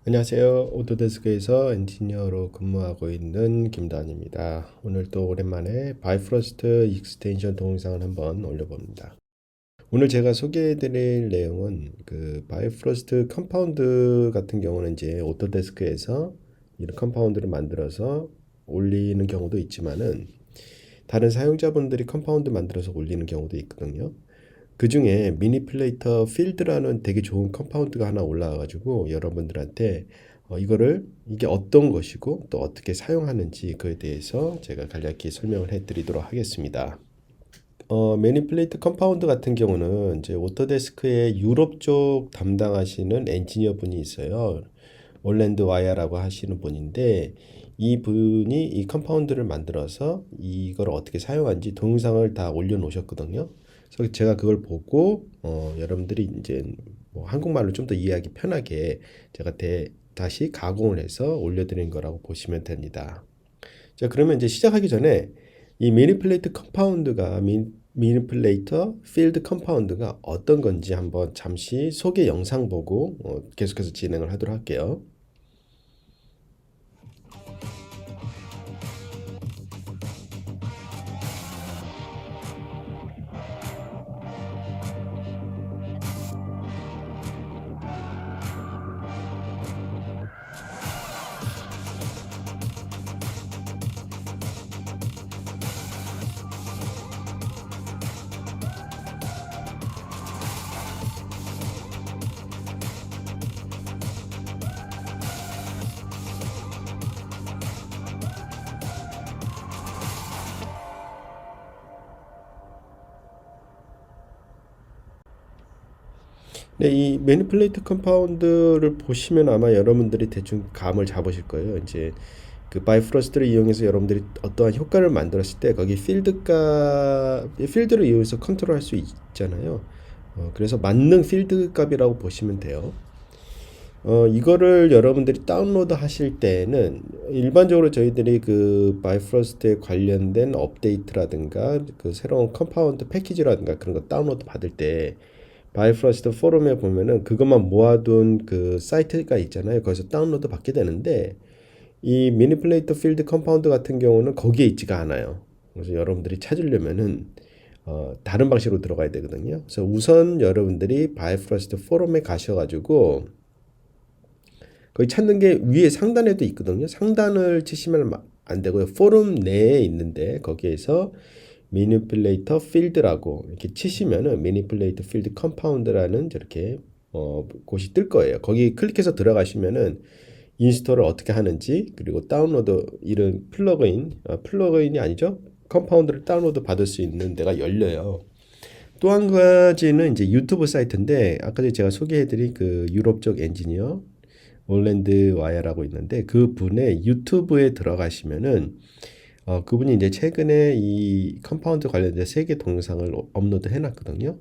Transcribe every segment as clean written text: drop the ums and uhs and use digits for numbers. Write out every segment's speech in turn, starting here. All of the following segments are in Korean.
안녕하세요. 오토데스크에서 엔지니어로 근무하고 있는 김단입니다. 오늘 또 오랜만에 바이프러스트 익스텐션 동영상을 한번 올려봅니다. 오늘 제가 소개해드릴 내용은 그 바이프러스트 컴파운드 같은 경우는 이제 오토데스크에서 이런 컴파운드를 만들어서 올리는 경우도 있지만은 다른 사용자분들이 컴파운드 만들어서 올리는 경우도 있거든요. 그 중에 미니플레이터 필드라는 되게 좋은 컴파운드가 하나 올라와가지고 여러분들한테 이거를 이게 어떤 것이고 또 어떻게 사용하는지 그에 대해서 제가 간략히 설명을 해드리도록 하겠습니다. 매니플레이트 컴파운드 같은 경우는 이제 오토데스크의 유럽 쪽 담당하시는 엔지니어 분이 있어요. 올랜드 와이어라고 하시는 분인데 이 분이 이 컴파운드를 만들어서 이걸 어떻게 사용하는지 동영상을 다 올려놓으셨거든요. 그래서 제가 그걸 보고 여러분들이 이제 뭐 한국말로 좀 더 이해하기 편하게 제가 다시 가공을 해서 올려드린 거라고 보시면 됩니다. 자, 그러면 이제 시작하기 전에 이 미니플레이트 컴파운드가 미니플레이터 필드 컴파운드가 어떤 건지 한번 잠시 소개 영상 보고 계속해서 진행을 하도록 할게요. 네, 이 매니플레이트 컴파운드를 보시면 아마 여러분들이 대충 감을 잡으실 거예요. 이제 그 바이프러스트를 이용해서 여러분들이 어떠한 효과를 만들었을 때 거기 필드를 이용해서 컨트롤할 수 있잖아요. 그래서 만능 필드 값이라고 보시면 돼요. 이거를 여러분들이 다운로드 하실 때는 일반적으로 저희들이 그 바이프러스트에 관련된 업데이트라든가 그 새로운 컴파운드 패키지라든가 그런 거 다운로드 받을 때 바이프러스트 포럼에 보면은 그것만 모아둔 그 사이트가 있잖아요. 거기서 다운로드 받게 되는데 이 미니플레이터 필드 컴파운드 같은 경우는 거기에 있지가 않아요. 그래서 여러분들이 찾으려면은 다른 방식으로 들어가야 되거든요. 그래서 우선 여러분들이 바이프러스트 포럼에 가셔가지고 거기 찾는 게 위에 상단에도 있거든요. 상단을 치시면 안 되고요. 포럼 내에 있는데 거기에서 미니플레이터 필드라고 이렇게 치시면은 미니플레이터 필드 컴파운드라는 저렇게 곳이 뜰 거예요. 거기 클릭해서 들어가시면은 인스톨을 어떻게 하는지 그리고 다운로드 이런 플러그인이 아니죠. 컴파운드를 다운로드 받을 수 있는 데가 열려요. 또 한 가지는 이제 유튜브 사이트인데 아까 전에 제가 소개해드린 그 유럽 쪽 엔지니어 올랜드 와이어라고 있는데 그 분의 유튜브에 들어가시면은 그분이 이제 최근에 이 컴파운드 관련된 3개 동영상을 업로드 해놨거든요.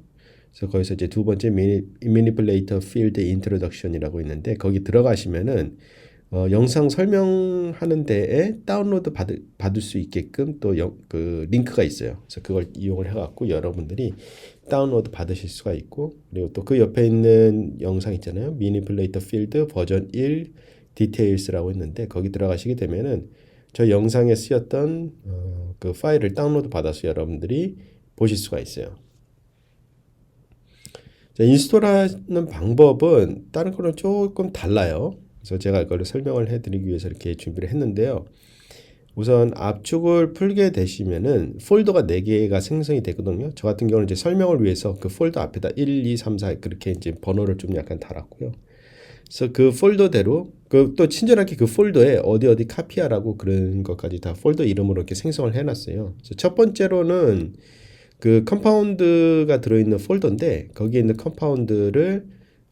그래서 거기서 이제 두 번째 미니플레이터 필드 인트로덕션이라고 있는데 거기 들어가시면은 영상 설명하는 데에 다운로드 받을 수 있게끔 또 그 링크가 있어요. 그래서 그걸 이용을 해갖고 여러분들이 다운로드 받으실 수가 있고 그리고 또 그 옆에 있는 영상 있잖아요. 미니플레이터 필드 버전 1 디테일스라고 있는데 거기 들어가시게 되면은 저 영상에 쓰였던 그 파일을 다운로드 받아서 여러분들이 보실 수가 있어요. 자, 인스톨하는 방법은 다른 거랑 조금 달라요. 그래서 제가 이걸 설명을 해드리기 위해서 이렇게 준비를 했는데요. 우선 압축을 풀게 되시면은 폴더가 4개가 생성이 되거든요. 저 같은 경우는 이제 설명을 위해서 그 폴더 앞에다 1, 2, 3, 4 그렇게 이제 번호를 좀 약간 달았고요. 그래서 그 폴더대로 그 또 친절하게 그 폴더에 어디 카피하라고 그런 것까지 다 폴더 이름으로 이렇게 생성을 해놨어요. 그래서 첫 번째로는 그 컴파운드가 들어있는 폴더인데 거기에 있는 컴파운드를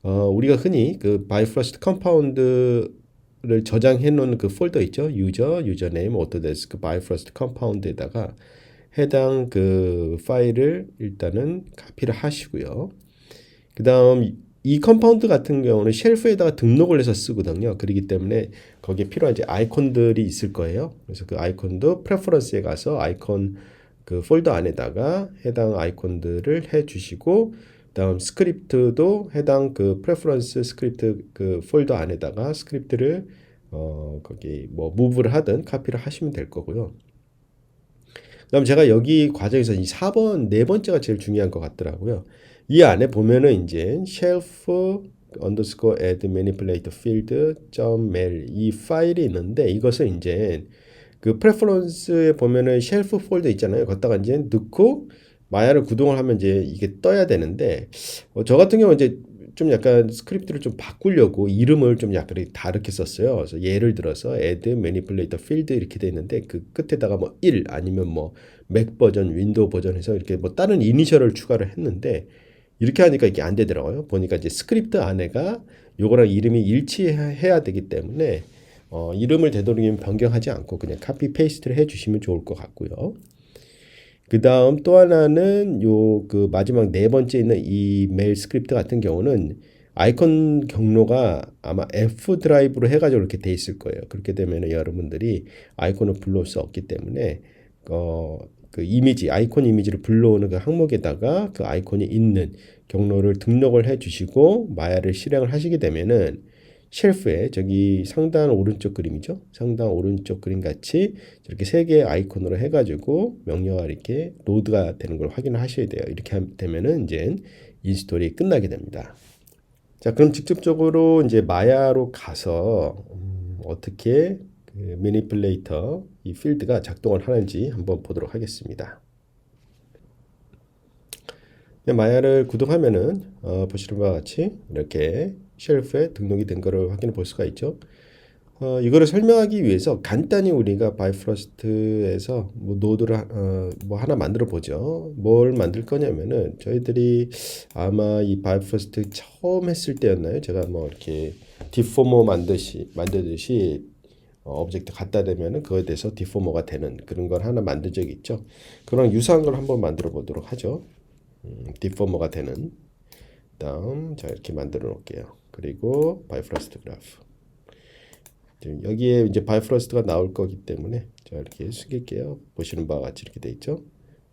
우리가 흔히 그 바이프러스트 컴파운드를 저장해 놓은 그 폴더 있죠. 유저네임, 오토데스크, 바이프러스트 컴파운드에다가 해당 그 파일을 일단은 카피를 하시고요. 그 다음 이 컴파운드 같은 경우는 쉘프에다가 등록을 해서 쓰거든요. 그렇기 때문에 거기에 필요한 이제 아이콘들이 있을 거예요. 그래서 그 아이콘도 프레퍼런스에 가서 아이콘 그 폴더 안에다가 해당 아이콘들을 해 주시고 다음 스크립트도 해당 그 프레퍼런스 스크립트 그 폴더 안에다가 스크립트를 거기 뭐 무브를 하든 카피를 하시면 될 거고요. 그다음 제가 여기 과정에서 이 4번 네 번째가 제일 중요한 것 같더라고요. 이 안에 보면은 이제 shelf underscore add manipulate field .mel 이 파일이 있는데 이것을 이제 그 프레퍼런스에 보면은 쉘프 폴더 있잖아요. 거기다가 이제 넣고 마야를 구동을 하면 이제 이게 떠야 되는데 저 같은 경우 이제 좀 약간 스크립트를 좀 바꾸려고 이름을 좀 약간 다르게 썼어요. 그래서 예를 들어서 add manipulator field 이렇게 돼 있는데 그 끝에다가 뭐 1 아니면 뭐 맥 버전, 윈도우 버전 해서 이렇게 뭐 다른 이니셜을 추가를 했는데 이렇게 하니까 이게 안 되더라고요. 보니까 이제 스크립트 안에가 요거랑 이름이 일치해야 되기 때문에 이름을 되도록이면 변경하지 않고 그냥 카피 페이스트를 해주시면 좋을 것 같고요. 그 다음 또 하나는 요 그 마지막 네 번째 있는 이 메일 스크립트 같은 경우는 아이콘 경로가 아마 F 드라이브로 해가지고 이렇게 돼 있을 거예요. 그렇게 되면 여러분들이 아이콘을 불러올 수 없기 때문에 그 이미지 아이콘 이미지를 불러오는 그 항목에다가 그 아이콘이 있는 경로를 등록을 해 주시고 마야를 실행을 하시게 되면은 쉘프에 저기 상단 오른쪽 그림이죠. 상단 오른쪽 그림 같이 이렇게 세 개의 아이콘으로 해가지고 명령어가 이렇게 로드가 되는 걸 확인을 하셔야 돼요. 이렇게 되면은 이제 인스톨이 끝나게 됩니다. 자, 그럼 직접적으로 이제 마야로 가서 어떻게 그 매니플레이터 이 필드가 작동을 하는지 한번 보도록 하겠습니다. 마야를 구동하면은 보시는 바와 같이 이렇게 쉘프에 등록이 된 것을 확인해 볼 수가 있죠. 이거를 설명하기 위해서 간단히 우리가 바이프러스트에서 뭐 노드를 뭐 하나 만들어 보죠. 뭘 만들 거냐면은 저희들이 아마 이 바이프러스트 처음 했을 때였나요? 제가 뭐 이렇게 디포머 만들듯이 오브젝트 갖다 대면은 그거에 대해서 디포머가 되는 그런 걸 하나 만든 적이 있죠. 그런 유사한 걸 한번 만들어 보도록 하죠. 디포머가 되는 다음 자 이렇게 만들어 놓을게요. 그리고 바이프러스트 그래프 여기에 이제 바이프러스트가 나올 거기 때문에 자 이렇게 숙일게요. 보시는 바와 같이 이렇게 돼 있죠.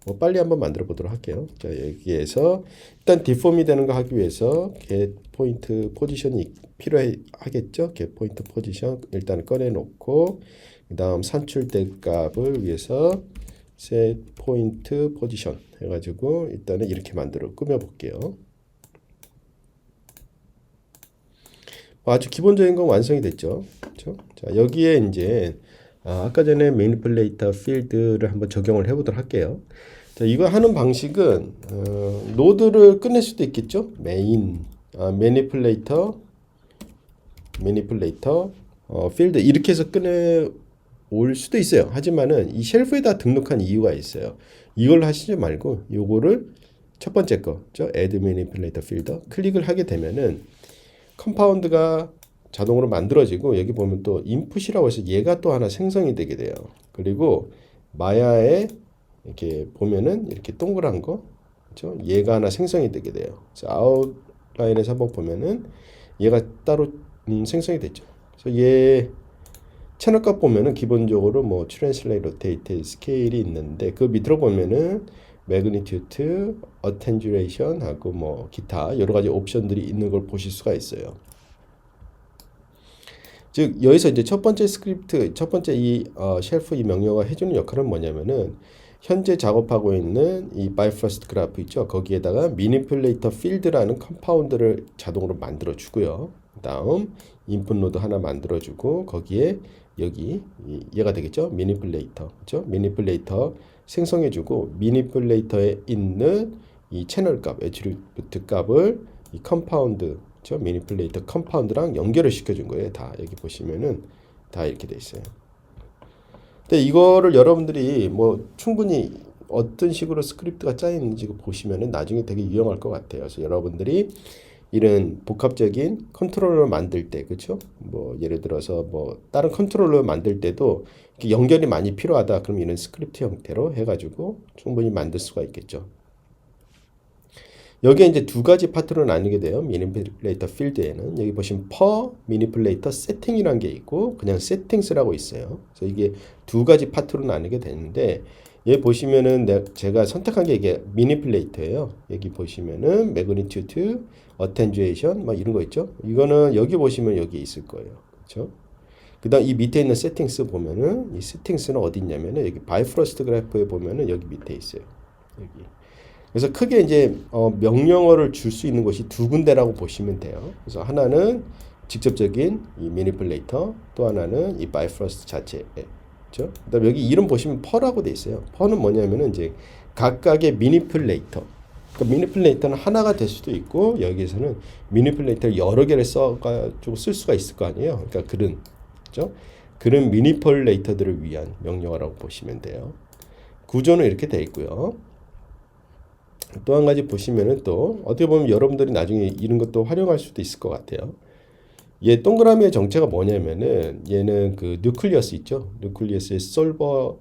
뭐 빨리 한번 만들어 보도록 할게요. 자 여기에서 일단 디폼이 되는 거 하기 위해서 get 포인트 포지션이 필요하겠죠. get 포인트 포지션 일단 꺼내 놓고 그 다음 산출될 값을 위해서 set 포인트 포지션 해가지고 일단은 이렇게 만들어 꾸며 볼게요. 아주 기본적인 건 완성이 됐죠. 그렇죠? 자, 여기에 이제 아까 전에 매니플레이터 필드를 한번 적용을 해보도록 할게요. 자, 이거 하는 방식은 노드를 끝낼 수도 있겠죠. 매니플레이터 필드 이렇게 해서 꺼내 올 수도 있어요. 하지만은 이 쉘프에다 등록한 이유가 있어요. 이걸 하시지 말고 요거를 첫 번째 거죠. add manipulator field 클릭을 하게 되면은 컴파운드가 자동으로 만들어지고 여기 보면 또 인풋이라고 해서 얘가 또 하나 생성이 되게 돼요. 그리고 마야에 이렇게 보면은 이렇게 동그란 거 그렇죠? 얘가 하나 생성이 되게 돼요. 그래서 아웃라인에서 한번 보면은 얘가 따로 생성이 됐죠. 그래서 얘 채널값 보면은 기본적으로 뭐 트랜슬레이트, 로테이트, 스케일이 있는데 그 밑으로 보면은 매그니튜드, 어텐듀레이션 하고 뭐 기타 여러 가지 옵션들이 있는 걸 보실 수가 있어요. 즉 여기서 이제 첫 번째 스크립트, 첫 번째 이 쉘프 이 명령어가 해주는 역할은 뭐냐면은 현재 작업하고 있는 이 바이퍼스트 그래프 있죠. 거기에다가 미니플레이터 필드라는 컴파운드를 자동으로 만들어 주고요. 다음 인풋 노드 하나 만들어 주고 거기에 여기 얘가 되겠죠. 미니플레이터 그렇죠? 미니플레이터 생성해 주고 미니플레이터에 있는 이 채널 값, 애트리뷰트 값을 이 컴파운드 그렇죠? 미니플레이터 컴파운드랑 연결을 시켜 준 거예요. 다 여기 보시면은 다 이렇게 돼 있어요. 근데 이거를 여러분들이 뭐 충분히 어떤 식으로 스크립트가 짜 있는지 보시면은 나중에 되게 유용할 것 같아요. 그래서 여러분들이 이런 복합적인 컨트롤러 만들 때, 그렇죠? 뭐 예를 들어서 뭐 다른 컨트롤러 만들 때도 연결이 많이 필요하다. 그럼 이런 스크립트 형태로 해가지고 충분히 만들 수가 있겠죠. 여기에 이제 두 가지 파트로 나뉘게 돼요. 미니플레이터 필드에는 여기 보시면 per 미니플레이터 세팅이라는 게 있고 그냥 세팅스라고 있어요. 그래서 이게 두 가지 파트로 나뉘게 되는데 얘 보시면은 제가 선택한 게 이게 미니플레이터예요. 여기 보시면은 매그니튜드, 어텐주에이션 막 이런 거 있죠. 이거는 여기 보시면 여기 있을 거예요. 그렇죠? 그다음 이 밑에 있는 세팅스 보면은 이 세팅스는 어디 있냐면은 여기 바이프러스트 그래프에 보면은 여기 밑에 있어요. 여기. 그래서 크게 이제 명령어를 줄 수 있는 곳이 두 군데라고 보시면 돼요. 그래서 하나는 직접적인 이 미니플레이터, 또 하나는 이 바이프러스트 자체. 그렇죠? 그다음 여기 이름 보시면 펄라고 돼 있어요. 펄은 뭐냐면은 이제 각각의 미니플레이터. 그러니까 미니플레이터는 하나가 될 수도 있고 여기에서는 미니플레이터를 여러 개를 써가지고 쓸 수가 있을 거 아니에요. 그러니까 그렇죠? 그런 미니플레이터들을 위한 명령어라고 보시면 돼요. 구조는 이렇게 돼 있고요. 또 한 가지 보시면은 또 어떻게 보면 여러분들이 나중에 이런 것도 활용할 수도 있을 것 같아요. 얘 동그라미의 정체가 뭐냐면은 얘는 그 뉴클리어스 있죠. 뉴클리어스의 솔버에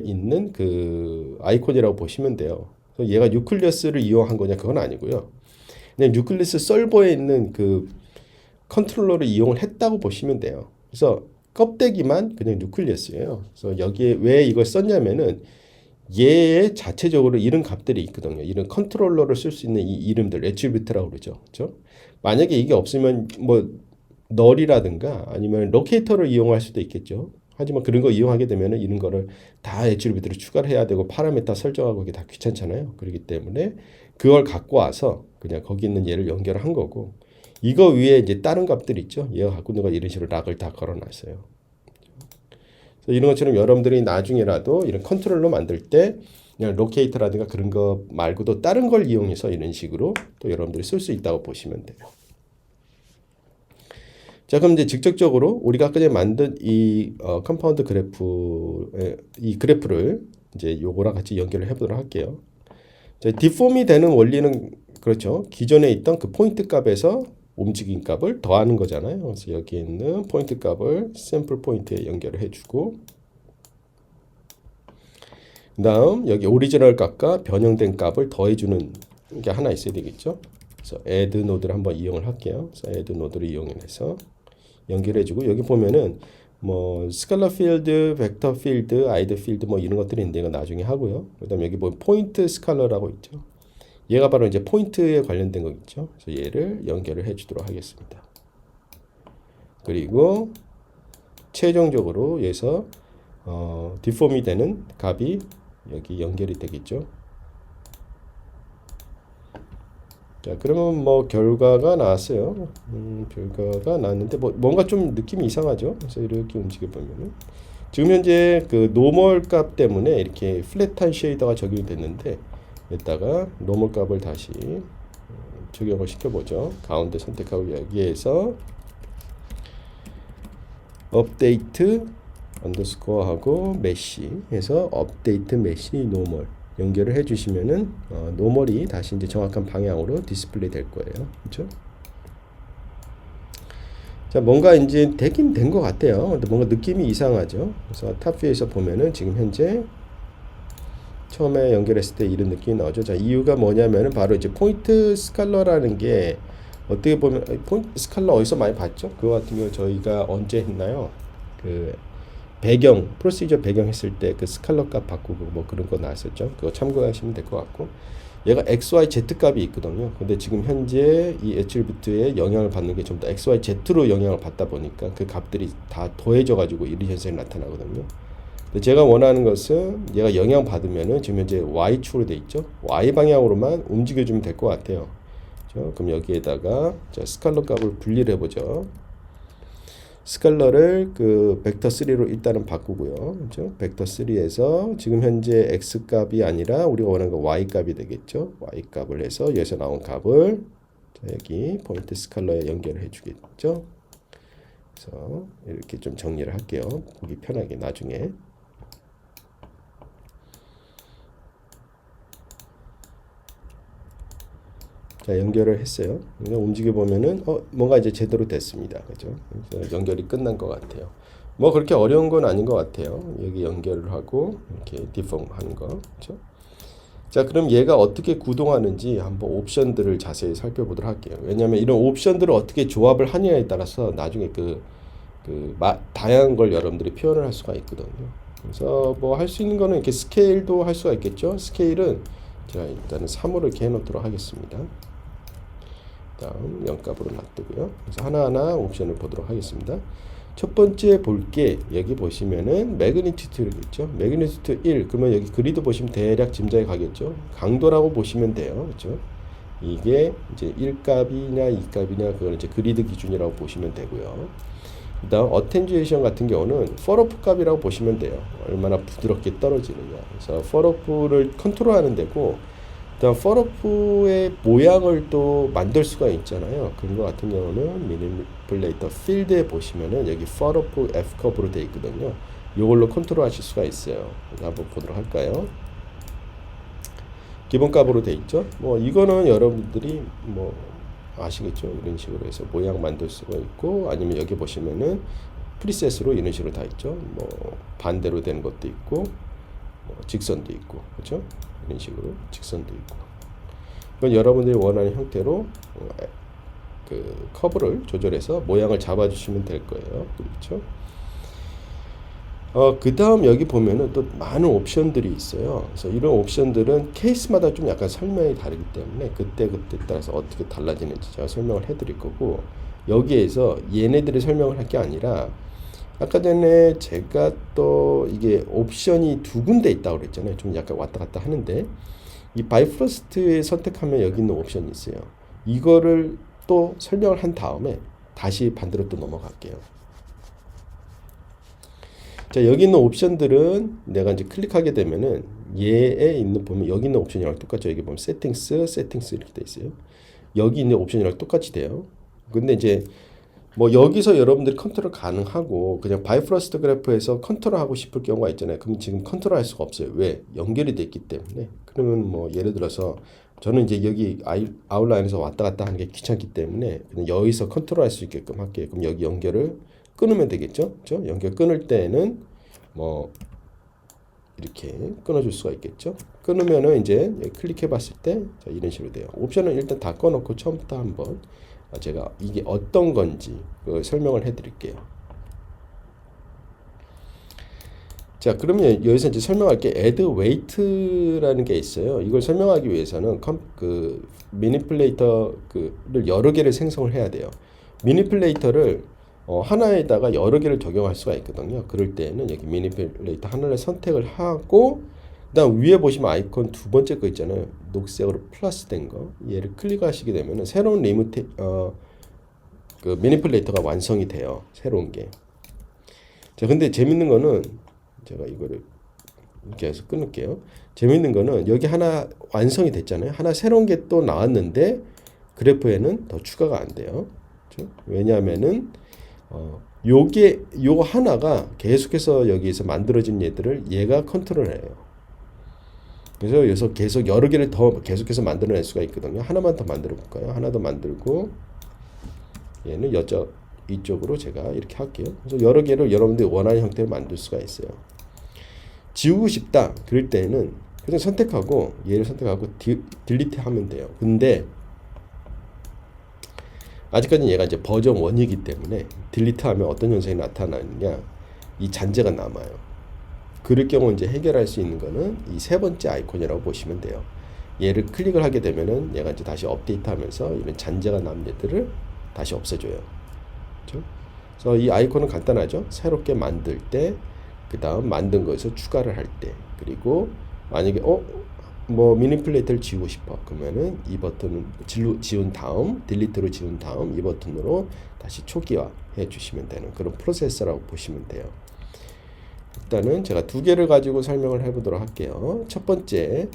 있는 그 아이콘이라고 보시면 돼요. 그래서 얘가 뉴클리어스를 이용한 거냐 그건 아니고요. 그냥 뉴클리어스 솔버에 있는 그 컨트롤러를 이용을 했다고 보시면 돼요. 그래서 껍데기만 그냥 뉴클리어스예요. 그래서 여기에 왜 이걸 썼냐면은 얘의 자체적으로 이런 값들이 있거든요. 이런 컨트롤러를 쓸 수 있는 이 이름들, 애트리뷰트라고 그러죠. 그렇죠? 만약에 이게 없으면 뭐 널이라든가 아니면 로케이터를 이용할 수도 있겠죠. 하지만 그런 거 이용하게 되면 이런 거를 다 애트리뷰트를 추가를 해야 되고 파라미터 설정하고 이게 다 귀찮잖아요. 그렇기 때문에 그걸 갖고 와서 그냥 거기 있는 얘를 연결을 한 거고 이거 위에 이제 다른 값들 있죠. 얘가 갖고 있는 거 이런 식으로 락을 다 걸어놨어요. 이런 것처럼 여러분들이 나중에라도 이런 컨트롤러 만들 때 그냥 로케이터라든가 그런 거 말고도 다른 걸 이용해서 이런 식으로 또 여러분들이 쓸 수 있다고 보시면 돼요. 자, 그럼 이제 직접적으로 우리가 아까 전에 만든 이 컴파운드 이 그래프를 이제 요거랑 같이 연결을 해보도록 할게요. 자, 디폼이 되는 원리는 그렇죠. 기존에 있던 그 포인트 값에서 움직임 값을 더하는 거잖아요. 그래서 여기 있는 포인트 값을 샘플 포인트에 연결을 해주고 그 다음 여기 오리지널 값과 변형된 값을 더해주는 게 하나 있어야 되겠죠. 그래서 add 노드를 한번 이용을 할게요. 그래서 add 노드를 이용해서 연결해주고 여기 보면은 뭐 스칼라 필드, 벡터 필드, 아이드 필드 뭐 이런 것들이 있는데 이거 나중에 하고요. 그다음 여기 보면 포인트 스칼러라고 있죠. 얘가 바로 이제 포인트에 관련된 거겠죠. 그래서 얘를 연결을 해주도록 하겠습니다. 그리고 최종적으로 여기서 디폼이 되는 값이 여기 연결이 되겠죠. 자, 그러면 뭐 결과가 나왔어요. 결과가 나왔는데 뭐 뭔가 좀 느낌이 이상하죠. 그래서 이렇게 움직여 보면은 지금 현재 그 노멀 값 때문에 이렇게 플랫한 쉐이더가 적용이 됐는데 여기다가 노멀 값을 다시 적용을 시켜보죠. 가운데 선택하고 여기에서 업데이트 언더스코어 하고 메시 해서 업데이트 메시 노멀 연결을 해주시면은 노멀이 다시 이제 정확한 방향으로 디스플레이 될 거예요. 그렇죠? 자, 뭔가 이제 되긴 된 것 같아요. 근데 뭔가 느낌이 이상하죠. 그래서 탑뷰에서 보면은 지금 현재 처음에 연결했을 때 이런 느낌이 나오죠. 자, 이유가 뭐냐면은 바로 이제 포인트 스칼러라는 게 어떻게 보면 포인트 스칼러 어디서 많이 봤죠? 그거 같은 경우 저희가 언제 했나요? 그 배경 프로시저 배경 했을 때 그 스칼러 값 바꾸고 뭐 그런 거 나왔었죠. 그거 참고하시면 될 것 같고 얘가 XYZ 값이 있거든요. 근데 지금 현재 이 애트리뷰트에 영향을 받는 게 좀 더 XYZ로 영향을 받다 보니까 그 값들이 다 더해져 가지고 이런 현상이 나타나거든요. 제가 원하는 것은 얘가 영향 받으면은 지금 현재 Y축으로 돼 있죠. Y 방향으로만 움직여주면 될 것 같아요. 그렇죠? 그럼 여기에다가 자, 스칼러 값을 분리를 해보죠. 스칼러를 그 벡터 3로 일단은 바꾸고요. 그렇죠? 벡터 3에서 지금 현재 X 값이 아니라 우리가 원하는 거 Y 값이 되겠죠. Y 값을 해서 여기서 나온 값을 자, 여기 포인트 스칼러에 연결을 해주겠죠. 그래서 이렇게 좀 정리를 할게요. 보기 편하게 나중에. 자, 연결을 했어요. 움직여 보면은 뭔가 이제 제대로 됐습니다. 그죠? 그래서 연결이 끝난 것 같아요. 뭐 그렇게 어려운 건 아닌 것 같아요. 여기 연결을 하고 이렇게 디폼 하는 거. 그렇죠? 자, 그럼 얘가 어떻게 구동하는지 한번 옵션들을 자세히 살펴보도록 할게요. 왜냐하면 이런 옵션들을 어떻게 조합을 하느냐에 따라서 나중에 다양한 걸 여러분들이 표현을 할 수가 있거든요. 그래서 뭐 할 수 있는 거는 이렇게 스케일도 할 수가 있겠죠. 스케일은 제가 일단은 3으로 이렇게 해놓도록 하겠습니다. 다음 0값으로 놔두고요. 그래서 하나하나 옵션을 보도록 하겠습니다. 첫 번째 볼 게 여기 보시면은 매그니튜드겠죠. 매그니튜드 1. 그러면 여기 그리드 보시면 대략 짐작이 가겠죠. 강도라고 보시면 돼요. 그렇죠? 이게 이제 1값이냐 2값이냐 그걸 이제 그리드 기준이라고 보시면 되고요. 그다음 어텐주에이션 같은 경우는 펄오프 값이라고 보시면 돼요. 얼마나 부드럽게 떨어지느냐. 그래서 펄오프를 컨트롤하는 데고, 그다음 펄오프의 모양을 또 만들 수가 있잖아요. 그런 거 같은 경우는 미니플레이터 필드에 보시면은 여기 펄오프 F 컵으로 되어 있거든요. 이걸로 컨트롤하실 수가 있어요. 한번 보도록 할까요? 기본 값으로 되어 있죠. 뭐 이거는 여러분들이 뭐 아시겠죠? 이런 식으로 해서 모양 만들 수가 있고, 아니면 여기 보시면은 프리셋으로 이런 식으로 다 있죠. 뭐 반대로 되는 것도 있고, 뭐 직선도 있고, 그렇죠? 이런 식으로 직선도 있고. 이건 여러분들이 원하는 형태로 그 커브를 조절해서 모양을 잡아주시면 될 거예요. 그렇죠? 그 다음 여기 보면은 또 많은 옵션들이 있어요. 그래서 이런 옵션들은 케이스마다 좀 약간 설명이 다르기 때문에 그때 따라서 어떻게 달라지는지 제가 설명을 해드릴 거고, 여기에서 얘네들이 설명을 할 게 아니라 아까 전에 제가 또 이게 옵션이 두 군데 있다고 그랬잖아요. 좀 약간 왔다 갔다 하는데, 이 바이프러스트에 선택하면 여기 있는 옵션이 있어요. 이거를 또 설명을 한 다음에 다시 반대로 또 넘어갈게요. 자, 여기 있는 옵션들은 내가 이제 클릭하게 되면은 얘에 있는 보면 여기 있는 옵션이랑 똑같죠. 여기 보면 세팅스 이렇게 돼 있어요. 여기 있는 옵션이랑 똑같이 돼요. 근데 이제 뭐 여기서 여러분들이 컨트롤 가능하고 그냥 바이프러스트 그래프에서 컨트롤하고 싶을 경우가 있잖아요. 그럼 지금 컨트롤할 수가 없어요. 왜? 연결이 돼 있기 때문에. 그러면 뭐 예를 들어서 저는 이제 여기 아웃라인에서 왔다 갔다 하는 게 귀찮기 때문에 그냥 여기서 컨트롤할 수 있게끔 할게요. 그럼 여기 연결을 끊으면 되겠죠. 그렇죠? 연결 끊을 때는 뭐 이렇게 끊어줄 수가 있겠죠. 끊으면은 이제 클릭해 봤을 때 자, 이런 식으로 돼요. 옵션은 일단 다 꺼놓고 처음부터 한번 제가 이게 어떤 건지 설명을 해 드릴게요. 자, 그러면 여기서 이제 설명할 게 add weight라는 게 있어요. 이걸 설명하기 위해서는 그 미니플레이터를 여러 개를 생성을 해야 돼요. 미니플레이터를 하나에다가 여러 개를 적용할 수가 있거든요. 그럴 때는 여기 미니플레이터 하나를 선택을 하고, 그다음 위에 보시면 아이콘 두 번째 거 있잖아요. 녹색으로 플러스 된 거. 얘를 클릭하시게 되면은 새로운 그 미니플레이터가 완성이 돼요. 새로운 게. 자, 근데 재밌는 거는 제가 이거를 이렇게 해서 끊을게요. 재밌는 거는 여기 하나 완성이 됐잖아요. 하나 새로운 게 또 나왔는데 그래프에는 더 추가가 안 돼요. 그렇죠? 왜냐하면은 요거 하나가 계속해서 여기에서 만들어진 얘들을 얘가 컨트롤해요. 그래서 여기서 계속 여러 개를 더 계속해서 만들어낼 수가 있거든요. 하나만 더 만들어 볼까요? 하나 더 만들고 얘는 이쪽으로 제가 이렇게 할게요. 그래서 여러 개를 여러분들이 원하는 형태로 만들 수가 있어요. 지우고 싶다 그럴 때는 그냥 선택하고 얘를 선택하고 딜리트 하면 돼요. 근데 아직까지는 얘가 이제 버전 1이기 때문에 딜리트하면 어떤 현상이 나타나느냐, 이 잔재가 남아요. 그럴 경우 이제 해결할 수 있는 거는 이 세 번째 아이콘이라고 보시면 돼요. 얘를 클릭을 하게 되면은 얘가 이제 다시 업데이트하면서 이런 잔재가 남은 얘들을 다시 없애줘요. 그렇죠? 그래서 이 아이콘은 간단하죠. 새롭게 만들 때, 그 다음 만든 거에서 추가를 할 때, 그리고 만약에 뭐 미니플레이터를 지우고 싶어 그러면은 이 버튼을 지운 다음 딜리트로 지운 다음 이 버튼으로 다시 초기화 해 주시면 되는 그런 프로세서라고 보시면 돼요. 일단은 제가 두 개를 가지고 설명을 해 보도록 할게요. 첫 번째,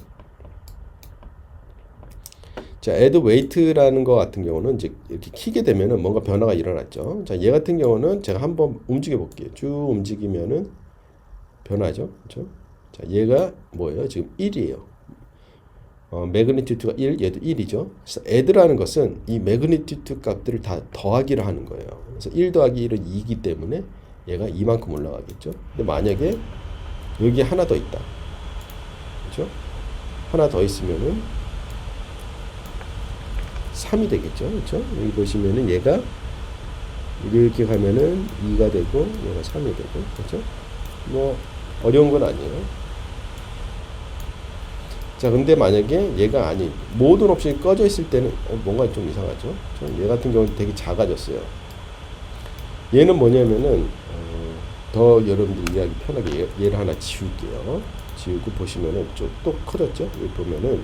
자, add weight라는 거 같은 경우는 이제 이렇게 키게 되면은 뭔가 변화가 일어났죠. 자, 얘 같은 경우는 제가 한번 움직여 볼게요. 쭉 움직이면은 변하죠. 그렇죠? 자, 얘가 뭐예요? 지금 1이에요. 매그니튜드가 1, 얘도 1이죠. 그래서 add라는 것은 이 매그니튜드 값들을 다 더하기를 하는 거예요. 그래서 1 더하기 1은 2이기 때문에 얘가 이만큼 올라가겠죠. 근데 만약에 여기 하나 더 있다. 그렇죠? 하나 더 있으면은 3이 되겠죠. 그렇죠? 여기 보시면은 얘가 이렇게 가면은 2가 되고 얘가 3이 되고, 그렇죠? 뭐 어려운 건 아니에요. 자, 근데 만약에 얘가 아닌 모든 옵션이 꺼져 있을 때는 뭔가 좀 이상하죠. 얘 같은 경우는 되게 작아졌어요. 얘는 뭐냐면은 더 여러분들 이해하기 편하게 얘를 하나 지울게요. 지우고 보시면은 좀 또 커졌죠. 여기 보면은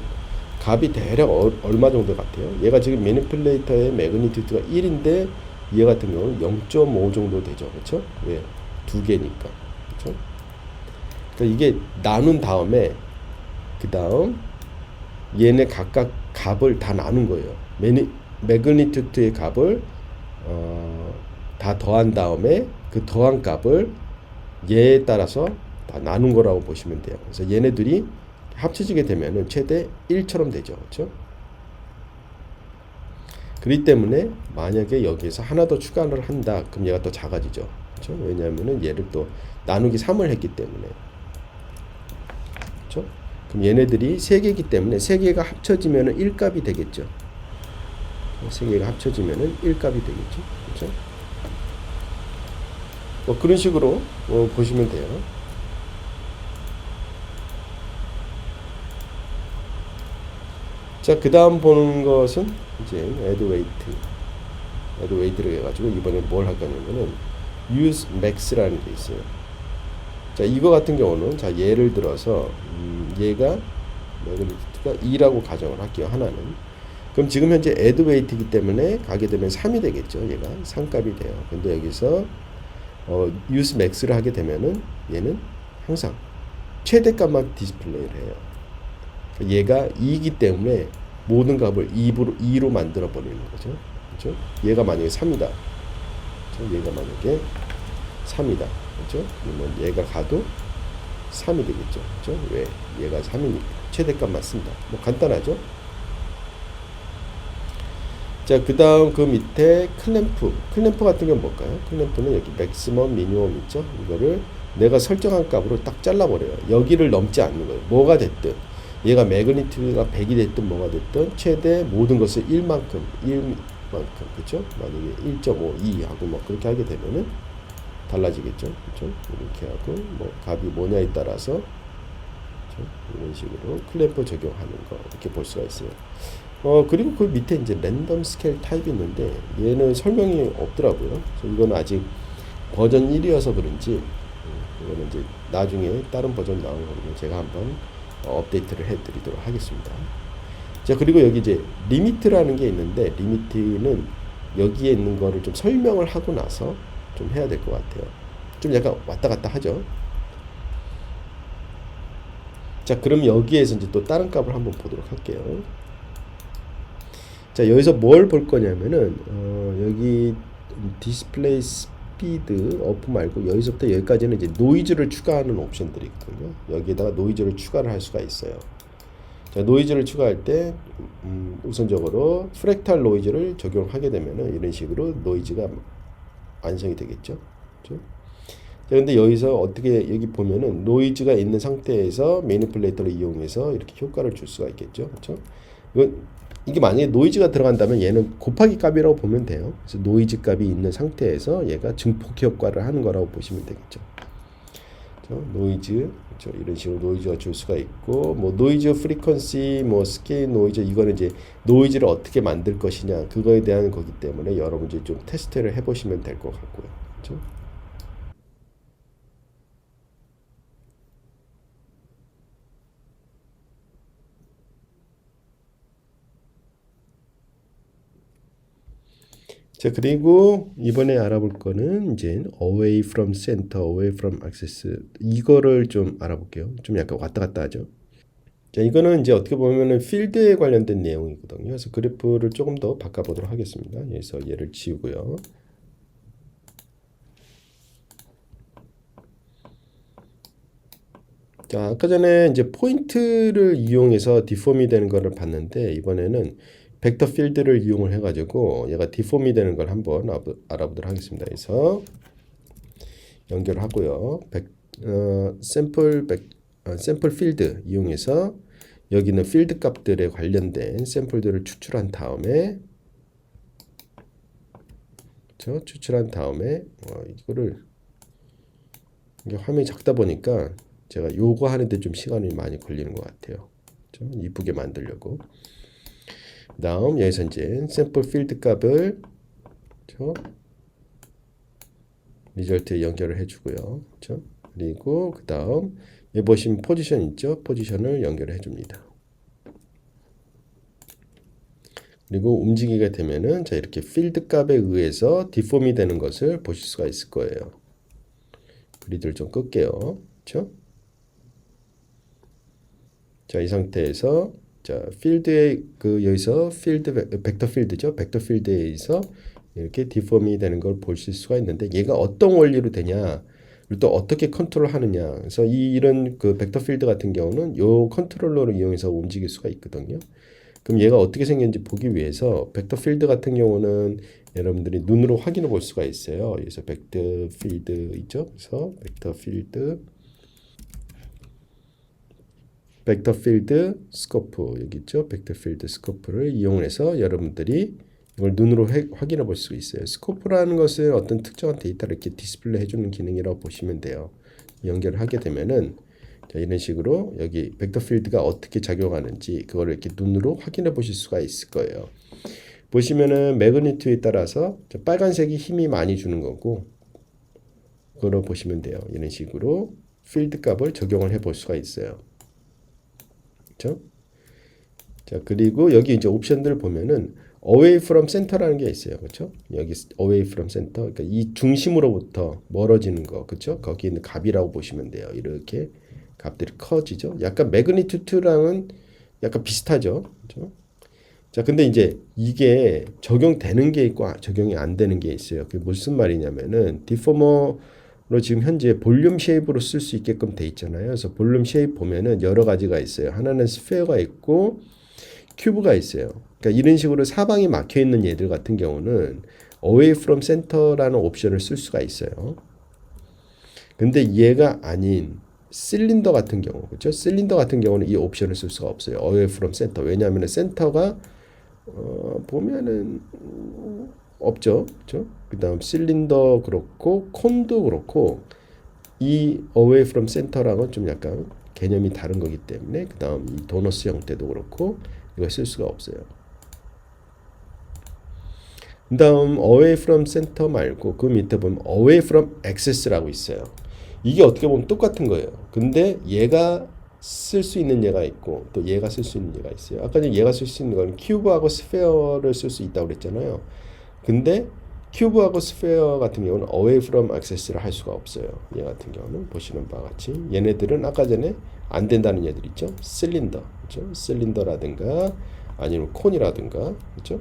값이 대략 얼마 정도 같아요. 얘가 지금 매니플레이터의 매그니튜드가 1인데 얘 같은 경우는 0.5 정도 되죠. 그렇죠? 왜? 두 개니까. 그렇죠? 그러니까 이게 나눈 다음에 그 다음 얘네 각각 값을 다 나눈 거예요. 매그니튜드의 값을 다 더한 다음에 그 더한 값을 얘에 따라서 다 나눈 거라고 보시면 돼요. 그래서 얘네들이 합쳐지게 되면은 최대 1처럼 되죠. 그렇죠? 그렇기 때문에 만약에 여기에서 하나 더 추가를 한다. 그럼 얘가 더 작아지죠. 그렇죠? 왜냐하면은 얘를 또 나누기 3을 했기 때문에. 그렇죠? 그럼 얘네들이 3개이기 때문에 3개가 합쳐지면은 1값이 되겠죠. 3개가 합쳐지면은 1값이 되겠죠. 그렇죠? 뭐 그런 식으로 보시면 돼요. 자, 그 다음 보는 것은 이제 add weight를 해가지고 이번에 뭘 할 거냐면은 use max라는 게 있어요. 자, 이거 같은 경우는 자, 예를 들어서 얘가 매그니튜드가 2라고 가정을 할게요. 하나는. 그럼 지금 현재 add weight이기 때문에 가게 되면 3이 되겠죠. 얘가 3값이 돼요. 근데 여기서 use max를 하게 되면은 얘는 항상 최대값만 디스플레이를 해요. 얘가 2이기 때문에 모든 값을 2로 만들어 버리는 거죠. 그렇죠? 얘가 만약에 3이다. 그렇죠? 얘가 만약에 3이다. 그렇죠? 그러면 얘가 가도 3이 되겠죠. 그렇죠? 왜? 얘가 3이니까 최대값만 쓴다. 뭐 간단하죠? 자, 그 다음 그 밑에 클램프 같은 건 뭘까요? 클램프는 여기 맥시멈, 미니멈 있죠? 이거를 내가 설정한 값으로 딱 잘라버려요. 여기를 넘지 않는 거예요. 뭐가 됐든 얘가 매그니튜드가 100이 됐든 뭐가 됐든 최대 모든 것을 1만큼 그렇죠? 만약에 1.5, 2 하고 뭐 그렇게 하게 되면은 달라지겠죠. 그렇죠? 이렇게 하고 뭐 값이 뭐냐에 따라서 그렇죠? 이런 식으로 클램프 적용하는 거 이렇게 볼 수가 있어요. 그리고 그 밑에 이제 랜덤 스케일 타입이 있는데 얘는 설명이 없더라고요. 그래서 이거는 아직 버전 1이어서 그런지 이거는 이제 나중에 다른 버전 나오는 거면 제가 한번 업데이트를 해드리도록 하겠습니다. 자, 그리고 여기 이제 리미트라는 게 있는데 리미트는 여기에 있는 거를 좀 설명을 하고 나서 좀 해야 될 것 같아요. 좀 약간 왔다 갔다 하죠. 자, 그럼 여기에서 이제 또 다른 값을 한번 보도록 할게요. 자, 여기서 뭘 볼 거냐면은 여기 디스플레이 스피드 어프 말고 여기서부터 여기까지는 이제 노이즈를 추가하는 옵션들이 있거든요. 여기에다가 노이즈를 추가를 할 수가 있어요. 자, 노이즈를 추가할 때 우선적으로 프랙탈 노이즈를 적용하게 되면은 이런 식으로 노이즈가 완성이 되겠죠. 그렇죠? 자, 근데 여기서 어떻게 여기 보면은 노이즈가 있는 상태에서 매니플레이터를 이용해서 이렇게 효과를 줄 수가 있겠죠. 그렇죠? 이게 만약에 노이즈가 들어간다면 얘는 곱하기 값이라고 보면 돼요. 그래서 노이즈 값이 있는 상태에서 얘가 증폭 효과를 하는 거라고 보시면 되겠죠. 그렇죠? 노이즈, 그렇죠? 이런 식으로 노이즈가 줄 수가 있고, 뭐 노이즈 프리퀀시, 뭐 스케일 노이즈, 이거는 이제 노이즈를 어떻게 만들 것이냐 그거에 대한 거기 때문에 여러분들이 좀 테스트를 해보시면 될 것 같고요. 그렇죠? 자, 그리고 이번에 알아볼 거는 이제 away from center, away from axis 이거를 좀 알아볼게요. 좀 약간 왔다 갔다 하죠. 자, 이거는 이제 어떻게 보면은 필드에 관련된 내용이거든요. 그래서 그래프를 조금 더 바꿔보도록 하겠습니다. 그래서 얘를 지우고요. 자, 아까 전에 이제 포인트를 이용해서 디폼이 되는 거를 봤는데 이번에는 벡터 필드를 이용을 해가지고 얘가 디폼이 되는 걸 한번 알아보도록 하겠습니다. 그래서 연결하고요. 샘플 필드 이용해서 여기는 필드 값들에 관련된 샘플들을 추출한 다음에 이거를 이게 화면이 작다 보니까 제가 요거 하는데 좀 시간이 많이 걸리는 것 같아요. 좀 이쁘게 만들려고. 다음 여기서 이제 샘플 필드 값을 리절트에 연결을 해주고요. 그렇죠? 그리고 그 다음 여기 보시면 포지션 있죠? 포지션을 연결해 줍니다. 그리고 움직이게 되면은 자 이렇게 필드 값에 의해서 디폼이 되는 것을 보실 수가 있을 거예요. 그리드를 좀 끌게요. 그렇죠? 자, 이 상태에서 자, 필드에 그 여기서 필드 벡터 필드죠. 벡터 필드에 의해서 이렇게 디폼이 되는 걸 보실 수가 있는데 얘가 어떤 원리로 되냐? 그리고 또 어떻게 컨트롤 하느냐. 그래서 이런 그 벡터 필드 같은 경우는 요 컨트롤러를 이용해서 움직일 수가 있거든요. 그럼 얘가 어떻게 생겼는지 보기 위해서 벡터 필드 같은 경우는 여러분들이 눈으로 확인해 볼 수가 있어요. 그래서 벡터 필드 있죠. 그래서 벡터 필드 스코프 여기 있죠. 벡터 필드 스코프를 이용해서 여러분들이 이걸 눈으로 확인해 볼 수 있어요. 스코프라는 것은 어떤 특정한 데이터를 이렇게 디스플레이 해주는 기능이라고 보시면 돼요. 연결을 하게 되면은 자, 이런 식으로 여기 벡터 필드가 어떻게 작용하는지 그거를 이렇게 눈으로 확인해 보실 수가 있을 거예요. 보시면은 매그니튜드에 따라서 빨간색이 힘이 많이 주는 거고 그걸 보시면 돼요. 이런 식으로 필드 값을 적용을 해 볼 수가 있어요. 그렇죠? 자, 그리고 여기 이제 옵션들 보면은 away from center라는 게 있어요. 그렇죠? 여기 away from center. 그러니까 이 중심으로부터 멀어지는 거. 그렇죠? 거기 있는 값이라고 보시면 돼요. 이렇게 값들이 커지죠. 약간 매그니튜드랑은 약간 비슷하죠. 그렇죠? 자, 근데 이제 이게 적용되는 게 있고 적용이 안 되는 게 있어요. 그게 무슨 말이냐면은 디포머로 지금 현재 볼륨 쉐입으로 쓸 수 있게끔 돼 있잖아요. 그래서 볼륨 쉐입 보면은 여러 가지가 있어요. 하나는 스페어가 있고 큐브가 있어요. 그러니까 이런 식으로 사방이 막혀 있는 얘들 같은 경우는 away from center라는 옵션을 쓸 수가 있어요. 근데 얘가 아닌 실린더 같은 경우, 그렇죠? 실린더 같은 경우는 이 옵션을 쓸 수가 없어요. away from center. 왜냐하면 센터가 보면은 없죠, 그렇죠? 그다음 실린더 그렇고 콘도 그렇고 이 away from center랑은 좀 약간 개념이 다른 거기 때문에 그다음 이 도너스 형태도 그렇고 이거 쓸 수가 없어요. 그다음 away from center 말고 그 밑에 보면 away from access라고 있어요. 이게 어떻게 보면 똑같은 거예요. 근데 얘가 쓸 수 있는 얘가 있고 또 얘가 쓸 수 있는 얘가 있어요. 아까 전에 얘가 쓸 수 있는 건 큐브하고 스페어를 쓸 수 있다고 그랬잖아요. 근데 큐브하고 스페어 같은 경우는 away from access를 할 수가 없어요. 얘 같은 경우는 보시는 바와 같이 얘네들은 아까 전에 안 된다는 얘들 있죠. 실린더, 그렇죠? 실린더라든가 아니면 콘이라든가, 그렇죠?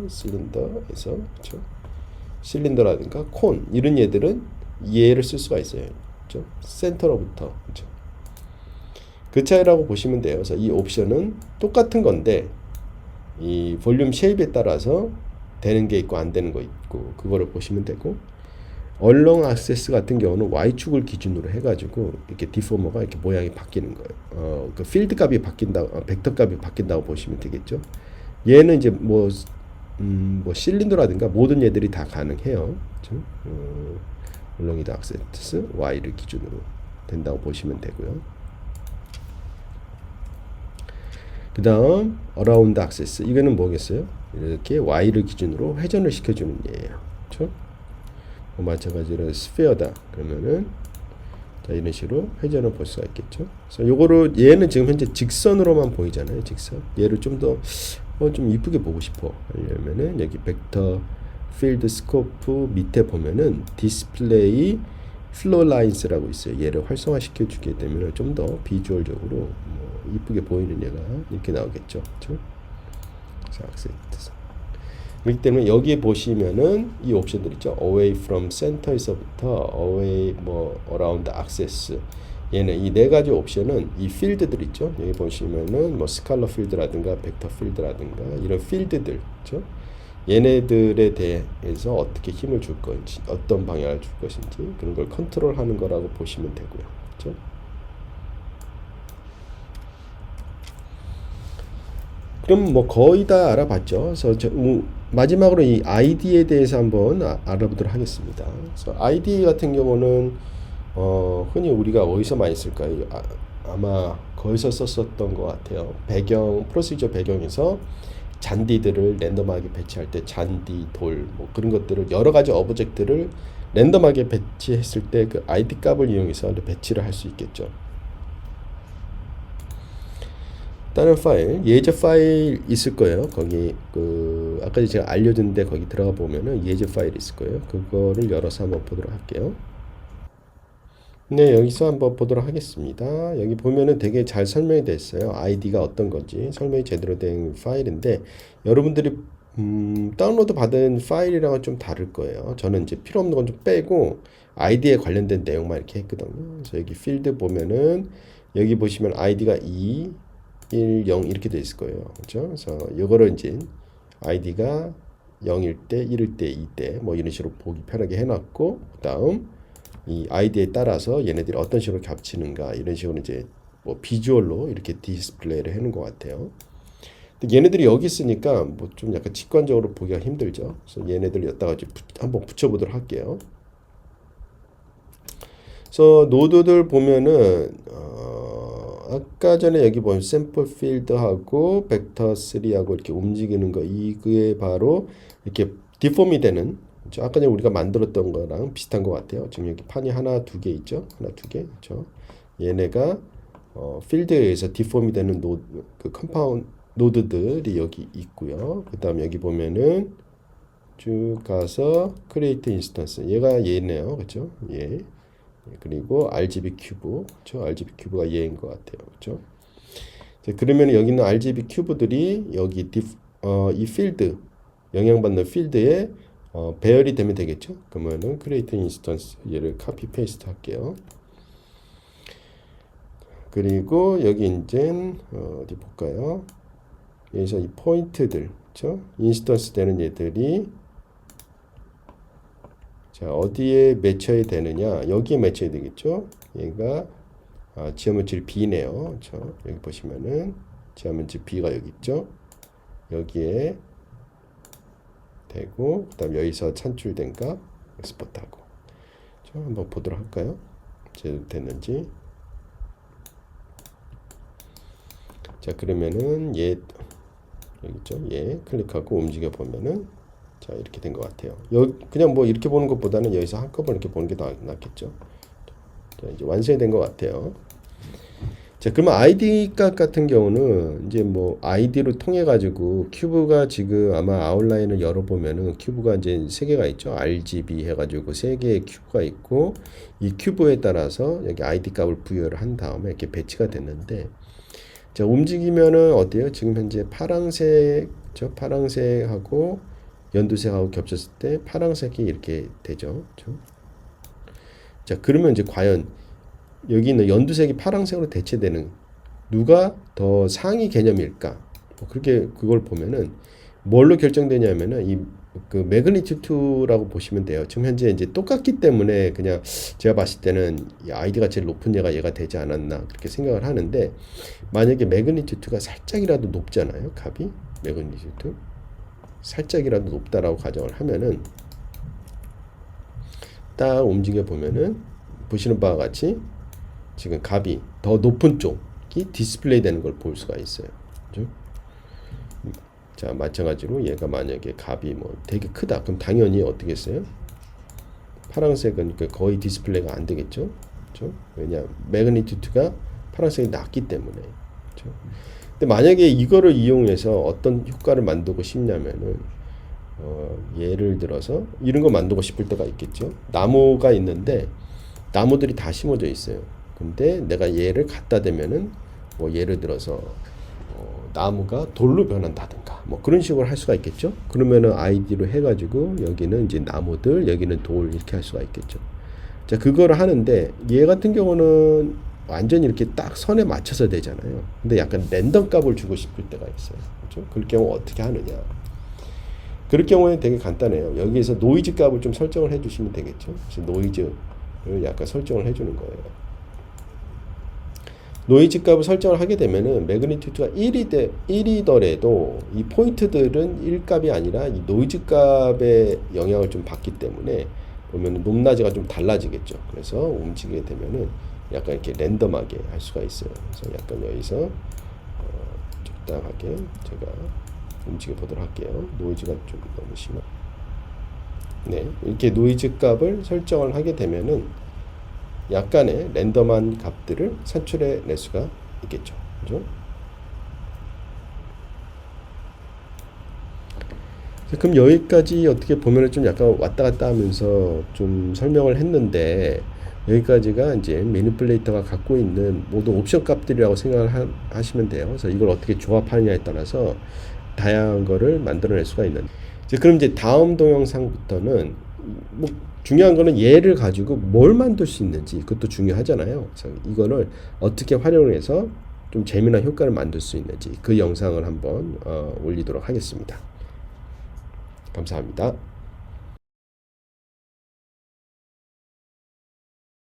실린더에서, 그렇죠? 실린더라든가 콘 이런 얘들은 얘를 쓸 수가 있어요. 그렇죠? 센터로부터, 그렇죠? 그 차이라고 보시면 돼요. 그래서 이 옵션은 똑같은 건데 이 볼륨 쉐입에 따라서 되는 게 있고 안 되는 거 있고 그거를 보시면 되고 얼렁 액세스 같은 경우는 y축을 기준으로 해가지고 이렇게 디포머가 이렇게 모양이 바뀌는 거예요. 그 필드 값이 바뀐다, 벡터 값이 바뀐다고 보시면 되겠죠. 얘는 이제 뭐 실린더라든가 모든 얘들이 다 가능해요. 그렇죠? 얼렁이드 액세스 y를 기준으로 된다고 보시면 되고요. 그 다음 around access 이거는 뭐겠어요? 이렇게 y를 기준으로 회전을 시켜주는 예예요. 그렇죠? 마찬가지로 스페어다 그러면은 자 이런 식으로 회전을 볼 수가 있겠죠. 그래서 요거를 얘는 지금 현재 직선으로만 보이잖아요. 직선. 얘를 좀 더 좀 이쁘게 보고 싶어 하려면은 여기 벡터 필드 스코프 밑에 보면은 디스플레이 플로 라인스라고 있어요. 얘를 활성화시켜 주게 되면 좀 더 비주얼적으로 뭐 이쁘게 보이는 얘가 이렇게 나오겠죠. 그렇죠? 자, 액센트. 그렇기 때문에 여기에 보시면은 이 옵션들 있죠. away from center에서부터 away 뭐 around access 얘는 이 네 가지 옵션은 이 필드들 있죠. 여기 보시면은 뭐 스칼러 필드라든가 벡터 필드라든가 이런 필드들 있죠. 얘네들에 대해서 어떻게 힘을 줄 건지 어떤 방향을 줄 것인지 그런 걸 컨트롤하는 거라고 보시면 되고요. 그렇죠? 그럼 뭐 거의 다 알아봤죠. 그래서 마지막으로 이 ID에 대해서 한번 알아보도록 하겠습니다. 그래서 ID 같은 경우는 흔히 우리가 어디서 많이 쓸까요? 아마 거기서 썼었던 것 같아요. 배경, 프로시저 배경에서 잔디들을 랜덤하게 배치할 때 잔디, 돌, 뭐 그런 것들을 여러 가지 오브젝트를 랜덤하게 배치했을 때 그 ID 값을 이용해서 배치를 할 수 있겠죠. 다른 파일, 예제 파일 있을 거예요. 거기 그 아까 제가 알려줬는데 거기 들어가 보면은 예제 파일 있을 거예요. 그거를 열어서 한번 보도록 할게요. 네, 여기서 한번 보도록 하겠습니다. 여기 보면은 되게 잘 설명이 됐어요. 아이디가 어떤 건지 설명이 제대로 된 파일인데 여러분들이 다운로드 받은 파일이랑은 좀 다를 거예요. 저는 이제 필요 없는 건 좀 빼고 아이디에 관련된 내용만 이렇게 했거든요. 그래서 여기 필드 보면은 여기 보시면 아이디가 2, 1, 0 이렇게 돼 있을 거예요. 그렇죠? 그래서 이거를 이제 아이디가 0일 때, 1일 때, 2때 뭐 이런 식으로 보기 편하게 해놨고 그다음 이 아이디에 따라서 얘네들이 어떤 식으로 겹치는가 이런 식으로 이제 뭐 비주얼로 이렇게 디스플레이를 해놓은 것 같아요. 근데 얘네들이 여기 있으니까 뭐 좀 약간 직관적으로 보기가 힘들죠. 그래서 얘네들 여기다가 이제 한번 붙여보도록 할게요. 그래서 노드들 보면은 아까 전에 여기 보면 샘플 필드하고 벡터 3하고 이렇게 움직이는 거 이게 바로 이렇게 디폼이 되는 아까 전에 우리가 만들었던 거랑 비슷한 것 같아요. 지금 여기 판이 하나 두 개 있죠. 하나 두 개. 그렇죠. 얘네가 필드에 의해서 디폼이 되는 그 컴파운드 노드들이 여기 있고요. 그 다음 여기 보면은 쭉 가서 create instance 얘가 얘네요. 그렇죠. 얘. 그리고 RGB 큐브, 그렇죠? RGB 큐브가 얘인 것 같아요, 그렇죠? 그러면 여기 있는 RGB 큐브들이 여기 이 필드 영향받는 필드에 배열이 되면 되겠죠? 그러면은 create instance 얘를 카피 페이스트 할게요. 그리고 여기 이제 어디 볼까요? 여기서 이 포인트들, 그렇죠? 인스턴스 되는 얘들이 자, 어디에 매쳐야 되느냐? 여기에 매쳐야 되겠죠? 얘가 지오메트리 B네요. 그렇죠? 여기 보시면은 지오메트리 B가 여기 있죠? 여기에 되고 그다음 여기서 산출된 값 엑스포트하고. 자, 한번 보도록 할까요? 제대로 됐는지. 자, 그러면은 얘 여기 있죠? 얘 클릭하고 움직여 보면은 자, 이렇게 된 것 같아요. 그냥 뭐 이렇게 보는 것보다는 여기서 한꺼번에 이렇게 보는 게 더 낫겠죠. 자, 이제 완성이 된 것 같아요. 자, 그러면 ID 값 같은 경우는 이제 뭐 ID로 통해 가지고 큐브가 지금 아마 아웃라인을 열어보면은 큐브가 이제 세 개가 있죠. RGB 해가지고 세 개의 큐브가 있고 이 큐브에 따라서 여기 ID 값을 부여를 한 다음에 이렇게 배치가 됐는데 자, 움직이면은 어때요? 지금 현재 파랑색, 파랑색하고 연두색하고 겹쳤을 때 파란색이 이렇게 되죠. 그렇죠? 자, 그러면 이제 과연 여기 있는 연두색이 파란색으로 대체되는 누가 더 상위 개념일까? 뭐 그렇게 그걸 보면은 뭘로 결정되냐면은 그 매그니튜드라고 보시면 돼요. 지금 현재 이제 똑같기 때문에 그냥 제가 봤을 때는 이 아이디가 제일 높은 얘가 되지 않았나 그렇게 생각을 하는데 만약에 매그니튜드가 살짝이라도 높잖아요. 값이 매그니튜드 살짝이라도 높다라고 가정을 하면은 딱 움직여 보면은 보시는 바와 같이 지금 값이 더 높은 쪽이 디스플레이 되는 걸 볼 수가 있어요. 그죠? 자, 마찬가지로 얘가 만약에 값이 뭐 되게 크다. 그럼 당연히 어떻게 했어요? 파란색은 거의 디스플레이가 안 되겠죠. 그죠? 왜냐? 매그니튜드가 파란색이 낮기 때문에. 그죠? 근데 만약에 이거를 이용해서 어떤 효과를 만들고 싶냐면은 예를 들어서 이런 거 만들고 싶을 때가 있겠죠. 나무가 있는데 나무들이 다 심어져 있어요. 근데 내가 얘를 갖다 대면은 뭐 예를 들어서 나무가 돌로 변한다든가 뭐 그런 식으로 할 수가 있겠죠. 그러면은 아이디로 해가지고 여기는 이제 나무들 여기는 돌 이렇게 할 수가 있겠죠. 자, 그거를 하는데 얘 같은 경우는 완전히 이렇게 딱 선에 맞춰서 되잖아요. 근데 약간 랜덤 값을 주고 싶을 때가 있어요. 그렇죠? 그럴 경우 어떻게 하느냐? 그럴 경우에 되게 간단해요. 여기에서 노이즈 값을 좀 설정을 해주시면 되겠죠. 그래서 노이즈를 약간 설정을 해주는 거예요. 노이즈 값을 설정을 하게 되면은 매그니튜드가 1이더라도 이 포인트들은 1값이 아니라 이 노이즈 값의 영향을 좀 받기 때문에 보면은 높낮이가 좀 달라지겠죠. 그래서 움직이게 되면은 약간 이렇게 랜덤하게 할 수가 있어요. 그래서 약간 여기서 적당하게 제가 움직여 보도록 할게요. 노이즈가 좀 너무 심한. 네, 이렇게 노이즈 값을 설정을 하게 되면은 약간의 랜덤한 값들을 산출해 낼 수가 있겠죠. 그죠? 그럼 여기까지 어떻게 보면은 좀 약간 왔다 갔다 하면서 좀 설명을 했는데, 여기까지가 이제 매니플레이터가 갖고 있는 모든 옵션 값들이라고 생각을 하시면 돼요. 그래서 이걸 어떻게 조합하느냐에 따라서 다양한 거를 만들어낼 수가 있는. 그럼 이제 다음 동영상부터는 뭐 중요한 거는 얘를 가지고 뭘 만들 수 있는지, 그것도 중요하잖아요. 그래서 이거를 어떻게 활용을 해서 좀 재미난 효과를 만들 수 있는지 그 영상을 한번 올리도록 하겠습니다. 감사합니다.